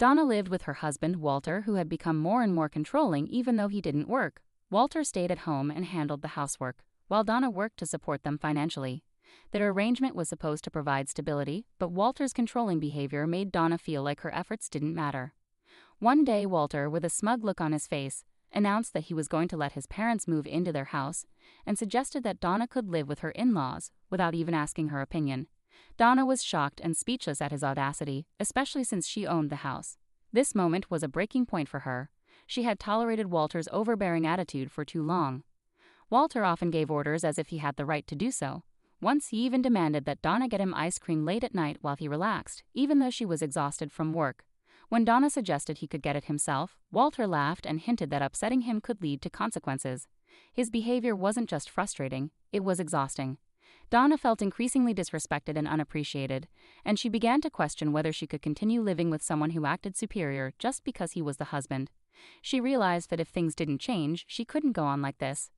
Donna lived with her husband, Walter, who had become more and more controlling even though he didn't work. Walter stayed at home and handled the housework, while Donna worked to support them financially. Their arrangement was supposed to provide stability, but Walter's controlling behavior made Donna feel like her efforts didn't matter. One day, Walter, with a smug look on his face, announced that he was going to let his parents move into their house and suggested that Donna could live with her in-laws without even asking her opinion. Donna was shocked and speechless at his audacity, especially since she owned the house. This moment was a breaking point for her. She had tolerated Walter's overbearing attitude for too long. Walter often gave orders as if he had the right to do so. Once he even demanded that Donna get him ice cream late at night while he relaxed, even though she was exhausted from work. When Donna suggested he could get it himself, Walter laughed and hinted that upsetting him could lead to consequences. His behavior wasn't just frustrating, it was exhausting. Donna felt increasingly disrespected and unappreciated, and she began to question whether she could continue living with someone who acted superior just because he was the husband. She realized that if things didn't change, she couldn't go on like this.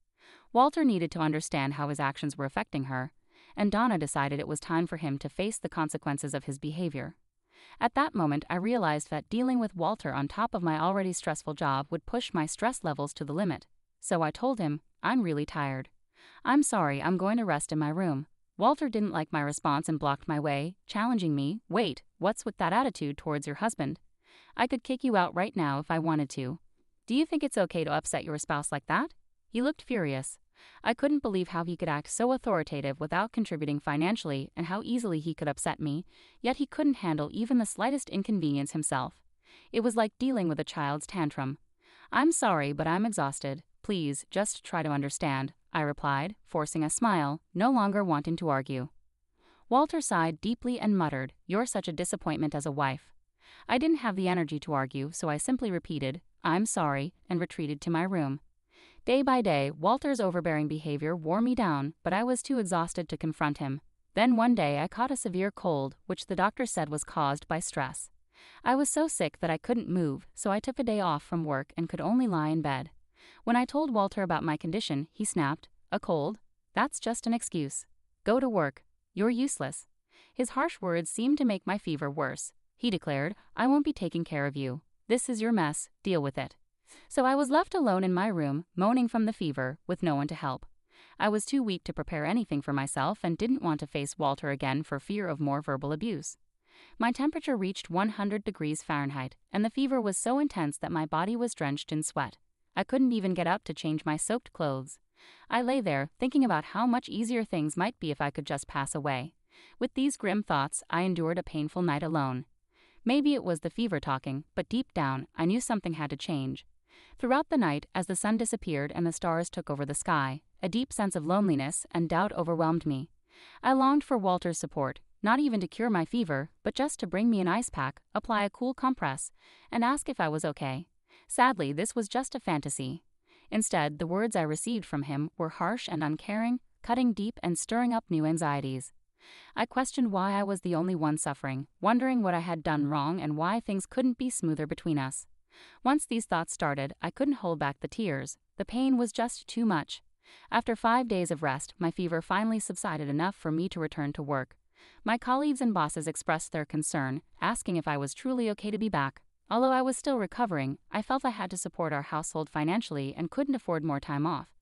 Walter needed to understand how his actions were affecting her, and Donna decided it was time for him to face the consequences of his behavior. At that moment, I realized that dealing with Walter on top of my already stressful job would push my stress levels to the limit. So I told him, "I'm really tired. I'm sorry, I'm going to rest in my room." Walter didn't like my response and blocked my way, challenging me, "Wait, what's with that attitude towards your husband? I could kick you out right now if I wanted to. Do you think it's okay to upset your spouse like that?" He looked furious. I couldn't believe how he could act so authoritative without contributing financially and how easily he could upset me, yet he couldn't handle even the slightest inconvenience himself. It was like dealing with a child's tantrum. "I'm sorry, but I'm exhausted. Please, just try to understand," I replied, forcing a smile, no longer wanting to argue. Walter sighed deeply and muttered, "You're such a disappointment as a wife." I didn't have the energy to argue, so I simply repeated, "I'm sorry," and retreated to my room. Day by day, Walter's overbearing behavior wore me down, but I was too exhausted to confront him. Then one day I caught a severe cold, which the doctor said was caused by stress. I was so sick that I couldn't move, so I took a day off from work and could only lie in bed. When I told Walter about my condition, he snapped, "A cold? That's just an excuse. Go to work. You're useless." His harsh words seemed to make my fever worse. He declared, "I won't be taking care of you. This is your mess, deal with it." So I was left alone in my room, moaning from the fever, with no one to help. I was too weak to prepare anything for myself and didn't want to face Walter again for fear of more verbal abuse. My temperature reached 100 degrees Fahrenheit, and the fever was so intense that my body was drenched in sweat. I couldn't even get up to change my soaked clothes. I lay there, thinking about how much easier things might be if I could just pass away. With these grim thoughts, I endured a painful night alone. Maybe it was the fever talking, but deep down, I knew something had to change. Throughout the night, as the sun disappeared and the stars took over the sky, a deep sense of loneliness and doubt overwhelmed me. I longed for Walter's support, not even to cure my fever, but just to bring me an ice pack, apply a cool compress, and ask if I was okay. Sadly, this was just a fantasy. Instead, the words I received from him were harsh and uncaring, cutting deep and stirring up new anxieties. I questioned why I was the only one suffering, wondering what I had done wrong and why things couldn't be smoother between us. Once these thoughts started, I couldn't hold back the tears. The pain was just too much. After 5 days of rest, my fever finally subsided enough for me to return to work. My colleagues and bosses expressed their concern, asking if I was truly okay to be back. Although I was still recovering, I felt I had to support our household financially and couldn't afford more time off.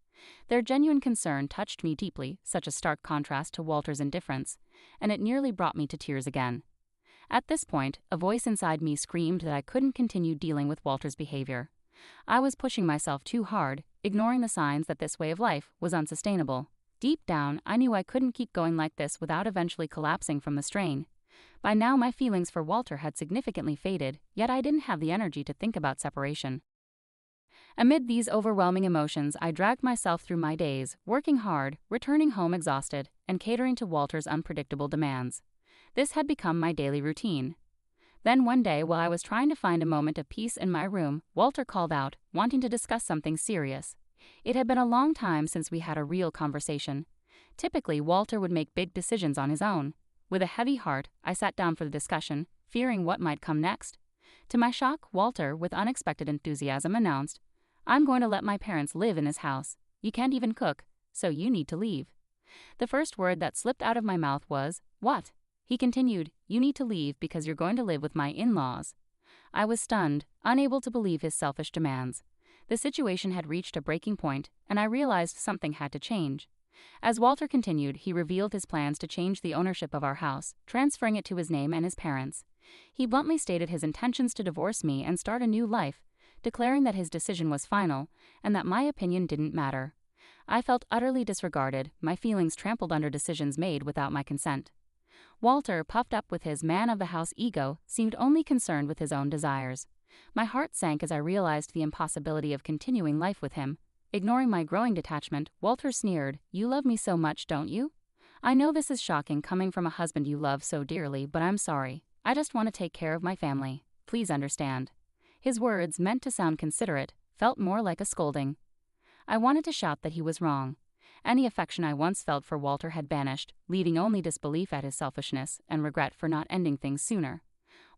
Their genuine concern touched me deeply, such a stark contrast to Walter's indifference, and it nearly brought me to tears again. At this point, a voice inside me screamed that I couldn't continue dealing with Walter's behavior. I was pushing myself too hard, ignoring the signs that this way of life was unsustainable. Deep down, I knew I couldn't keep going like this without eventually collapsing from the strain. By now, my feelings for Walter had significantly faded, yet I didn't have the energy to think about separation. Amid these overwhelming emotions, I dragged myself through my days, working hard, returning home exhausted, and catering to Walter's unpredictable demands. This had become my daily routine. Then one day, while I was trying to find a moment of peace in my room, Walter called out, wanting to discuss something serious. It had been a long time since we had a real conversation. Typically, Walter would make big decisions on his own. With a heavy heart, I sat down for the discussion, fearing what might come next. To my shock, Walter, with unexpected enthusiasm, announced, "I'm going to let my parents live in this house. You can't even cook, so you need to leave." The first word that slipped out of my mouth was, "What?" He continued, "You need to leave because you're going to live with my in-laws." I was stunned, unable to believe his selfish demands. The situation had reached a breaking point, and I realized something had to change. As Walter continued, he revealed his plans to change the ownership of our house, transferring it to his name and his parents'. He bluntly stated his intentions to divorce me and start a new life, declaring that his decision was final and that my opinion didn't matter. I felt utterly disregarded, my feelings trampled under decisions made without my consent. Walter, puffed up with his man-of-the-house ego, seemed only concerned with his own desires. My heart sank as I realized the impossibility of continuing life with him. Ignoring my growing detachment, Walter sneered, "You love me so much, don't you? I know this is shocking coming from a husband you love so dearly, but I'm sorry. I just want to take care of my family. Please understand." His words, meant to sound considerate, felt more like a scolding. I wanted to shout that he was wrong. Any affection I once felt for Walter had vanished, leaving only disbelief at his selfishness and regret for not ending things sooner.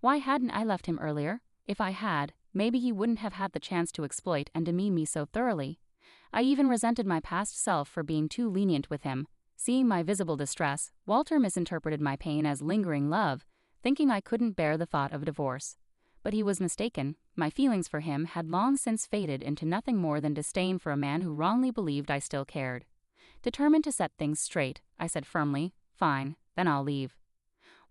Why hadn't I left him earlier? If I had, maybe he wouldn't have had the chance to exploit and demean me so thoroughly. I even resented my past self for being too lenient with him. Seeing my visible distress, Walter misinterpreted my pain as lingering love, thinking I couldn't bear the thought of a divorce. But he was mistaken. My feelings for him had long since faded into nothing more than disdain for a man who wrongly believed I still cared. Determined to set things straight, I said firmly, "Fine, then I'll leave."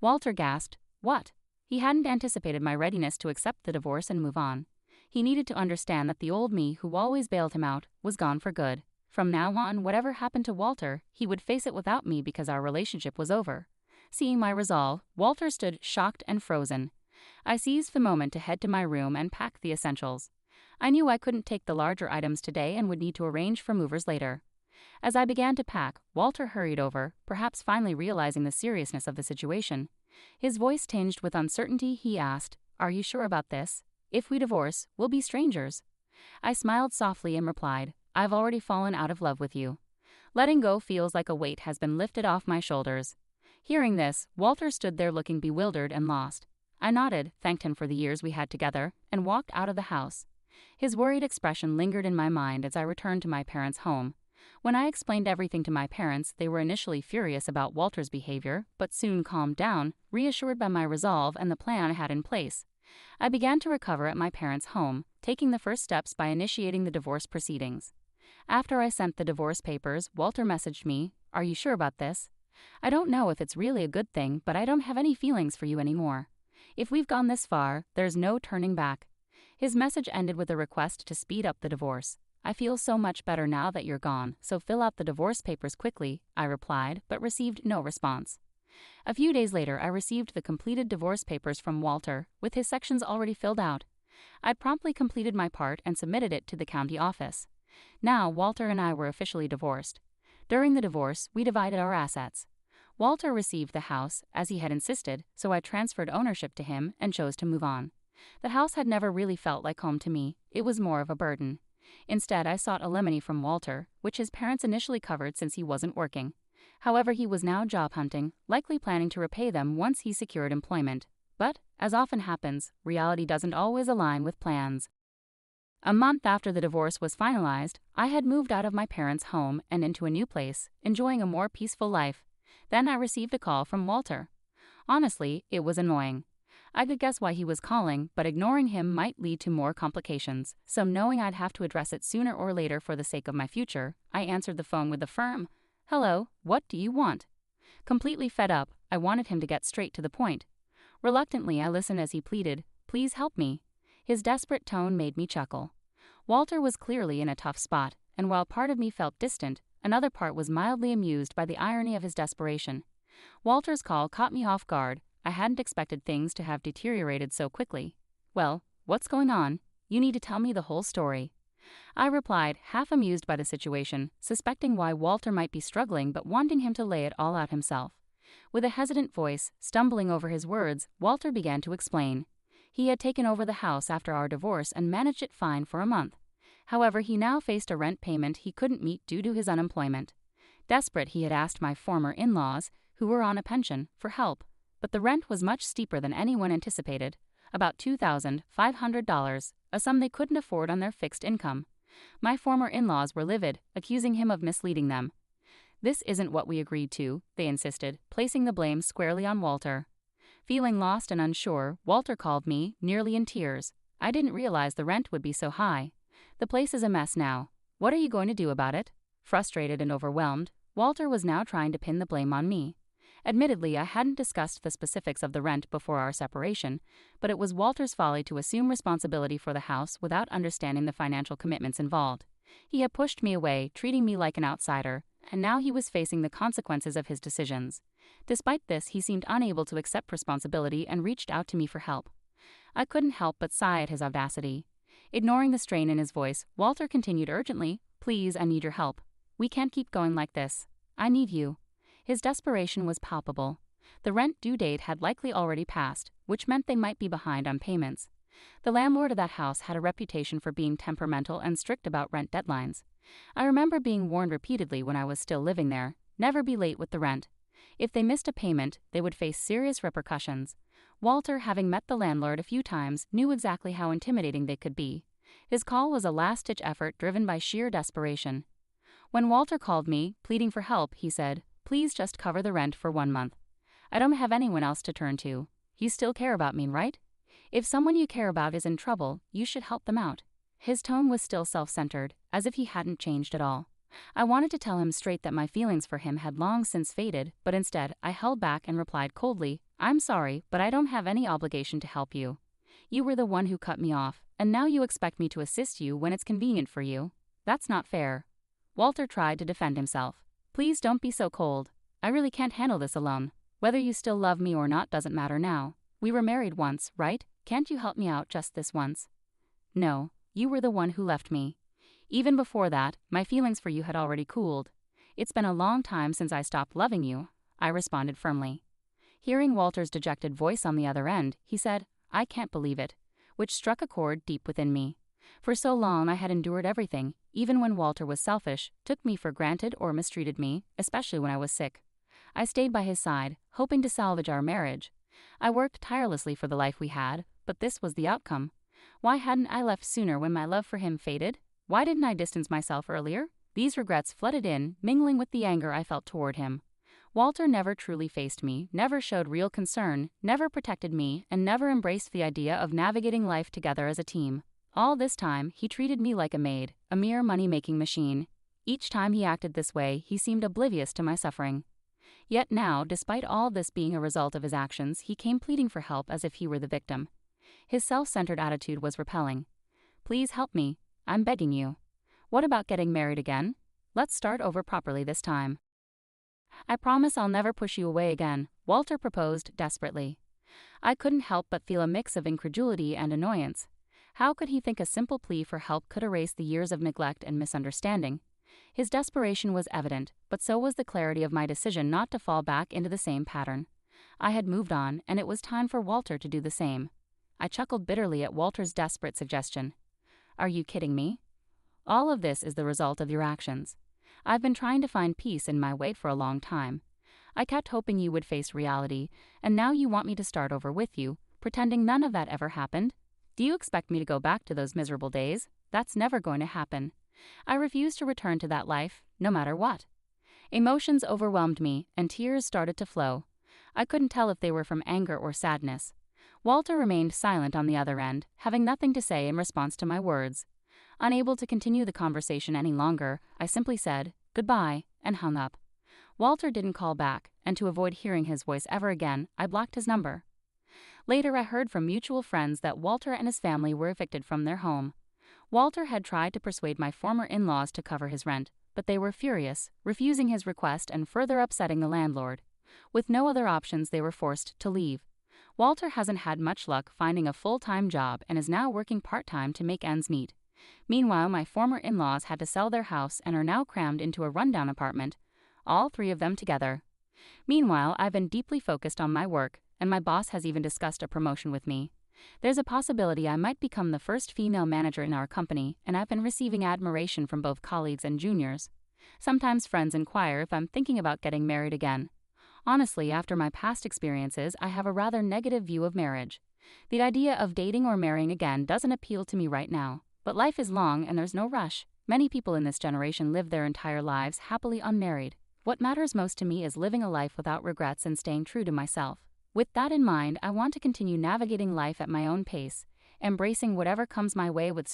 Walter gasped, "What?" He hadn't anticipated my readiness to accept the divorce and move on. He needed to understand that the old me who always bailed him out was gone for good. From now on, whatever happened to Walter, he would face it without me because our relationship was over. Seeing my resolve, Walter stood shocked and frozen. I seized the moment to head to my room and pack the essentials. I knew I couldn't take the larger items today and would need to arrange for movers later. As I began to pack, Walter hurried over, perhaps finally realizing the seriousness of the situation. His voice tinged with uncertainty, he asked, "Are you sure about this? If we divorce, we'll be strangers." I smiled softly and replied, "I've already fallen out of love with you. Letting go feels like a weight has been lifted off my shoulders." Hearing this, Walter stood there looking bewildered and lost. I nodded, thanked him for the years we had together, and walked out of the house. His worried expression lingered in my mind as I returned to my parents' home. When I explained everything to my parents, they were initially furious about Walter's behavior, but soon calmed down, reassured by my resolve and the plan I had in place. I began to recover at my parents' home, taking the first steps by initiating the divorce proceedings. After I sent the divorce papers, Walter messaged me, "Are you sure about this? I don't know if it's really a good thing, but I don't have any feelings for you anymore. If we've gone this far, there's no turning back." His message ended with a request to speed up the divorce. "I feel so much better now that you're gone, so fill out the divorce papers quickly," I replied, but received no response. A few days later, I received the completed divorce papers from Walter, with his sections already filled out. I promptly completed my part and submitted it to the county office. Now, Walter and I were officially divorced. During the divorce, we divided our assets. Walter received the house, as he had insisted, so I transferred ownership to him and chose to move on. The house had never really felt like home to me. It was more of a burden. Instead, I sought alimony from Walter, which his parents initially covered since he wasn't working. However, he was now job hunting, likely planning to repay them once he secured employment. But, as often happens, reality doesn't always align with plans. A month after the divorce was finalized, I had moved out of my parents' home and into a new place, enjoying a more peaceful life. Then I received a call from Walter. Honestly, it was annoying. I could guess why he was calling, but ignoring him might lead to more complications, so knowing I'd have to address it sooner or later for the sake of my future, I answered the phone with a firm, "Hello, what do you want?" Completely fed up, I wanted him to get straight to the point. Reluctantly, I listened as he pleaded, "Please help me." His desperate tone made me chuckle. Walter was clearly in a tough spot, and while part of me felt distant, another part was mildly amused by the irony of his desperation. Walter's call caught me off guard. I hadn't expected things to have deteriorated so quickly. "Well, what's going on? You need to tell me the whole story." I replied, half amused by the situation, suspecting why Walter might be struggling but wanting him to lay it all out himself. With a hesitant voice, stumbling over his words, Walter began to explain. He had taken over the house after our divorce and managed it fine for a month. However, he now faced a rent payment he couldn't meet due to his unemployment. Desperate, he had asked my former in-laws, who were on a pension, for help, but the rent was much steeper than anyone anticipated, about $2,500, a sum they couldn't afford on their fixed income. My former in-laws were livid, accusing him of misleading them. "This isn't what we agreed to," they insisted, placing the blame squarely on Walter. Feeling lost and unsure, Walter called me, nearly in tears. I didn't realize the rent would be so high. The place is a mess now. What are you going to do about it? Frustrated and overwhelmed, Walter was now trying to pin the blame on me. Admittedly, I hadn't discussed the specifics of the rent before our separation, but it was Walter's folly to assume responsibility for the house without understanding the financial commitments involved. He had pushed me away, treating me like an outsider, and now he was facing the consequences of his decisions. Despite this, he seemed unable to accept responsibility and reached out to me for help. I couldn't help but sigh at his audacity. Ignoring the strain in his voice, Walter continued urgently, "Please, I need your help. We can't keep going like this. I need you." His desperation was palpable. The rent due date had likely already passed, which meant they might be behind on payments. The landlord of that house had a reputation for being temperamental and strict about rent deadlines. I remember being warned repeatedly when I was still living there, never be late with the rent. If they missed a payment, they would face serious repercussions. Walter, having met the landlord a few times, knew exactly how intimidating they could be. His call was a last-ditch effort driven by sheer desperation. When Walter called me, pleading for help, he said, "Please just cover the rent for 1 month. I don't have anyone else to turn to. You still care about me, right? If someone you care about is in trouble, you should help them out." His tone was still self-centered, as if he hadn't changed at all. I wanted to tell him straight that my feelings for him had long since faded, but instead, I held back and replied coldly, "I'm sorry, but I don't have any obligation to help you. You were the one who cut me off, and now you expect me to assist you when it's convenient for you. That's not fair." Walter tried to defend himself. "Please don't be so cold. I really can't handle this alone. Whether you still love me or not doesn't matter now. We were married once, right? Can't you help me out just this once?" "No, you were the one who left me. Even before that, my feelings for you had already cooled. It's been a long time since I stopped loving you," I responded firmly. Hearing Walter's dejected voice on the other end, he said, "I can't believe it," which struck a chord deep within me. For so long I had endured everything, even when Walter was selfish, took me for granted or mistreated me, especially when I was sick. I stayed by his side, hoping to salvage our marriage. I worked tirelessly for the life we had, but this was the outcome. Why hadn't I left sooner when my love for him faded? Why didn't I distance myself earlier? These regrets flooded in, mingling with the anger I felt toward him. Walter never truly faced me, never showed real concern, never protected me, and never embraced the idea of navigating life together as a team. All this time, he treated me like a maid, a mere money-making machine. Each time he acted this way, he seemed oblivious to my suffering. Yet now, despite all this being a result of his actions, he came pleading for help as if he were the victim. His self-centered attitude was repelling. "Please help me. I'm begging you. What about getting married again? Let's start over properly this time." "I promise I'll never push you away again," Walter proposed desperately. I couldn't help but feel a mix of incredulity and annoyance. How could he think a simple plea for help could erase the years of neglect and misunderstanding? His desperation was evident, but so was the clarity of my decision not to fall back into the same pattern. I had moved on, and it was time for Walter to do the same. I chuckled bitterly at Walter's desperate suggestion. "Are you kidding me? All of this is the result of your actions. I've been trying to find peace in my way for a long time. I kept hoping you would face reality, and now you want me to start over with you, pretending none of that ever happened? Do you expect me to go back to those miserable days? That's never going to happen. I refuse to return to that life, no matter what." Emotions overwhelmed me, and tears started to flow. I couldn't tell if they were from anger or sadness. Walter remained silent on the other end, having nothing to say in response to my words. Unable to continue the conversation any longer, I simply said, "Goodbye," and hung up. Walter didn't call back, and to avoid hearing his voice ever again, I blocked his number. Later, I heard from mutual friends that Walter and his family were evicted from their home. Walter had tried to persuade my former in-laws to cover his rent, but they were furious, refusing his request and further upsetting the landlord. With no other options, they were forced to leave. Walter hasn't had much luck finding a full-time job and is now working part-time to make ends meet. Meanwhile, my former in-laws had to sell their house and are now crammed into a rundown apartment, all three of them together. Meanwhile, I've been deeply focused on my work, and my boss has even discussed a promotion with me. There's a possibility I might become the first female manager in our company, and I've been receiving admiration from both colleagues and juniors. Sometimes friends inquire if I'm thinking about getting married again. Honestly, after my past experiences, I have a rather negative view of marriage. The idea of dating or marrying again doesn't appeal to me right now, but life is long and there's no rush. Many people in this generation live their entire lives happily unmarried. What matters most to me is living a life without regrets and staying true to myself. With that in mind, I want to continue navigating life at my own pace, embracing whatever comes my way with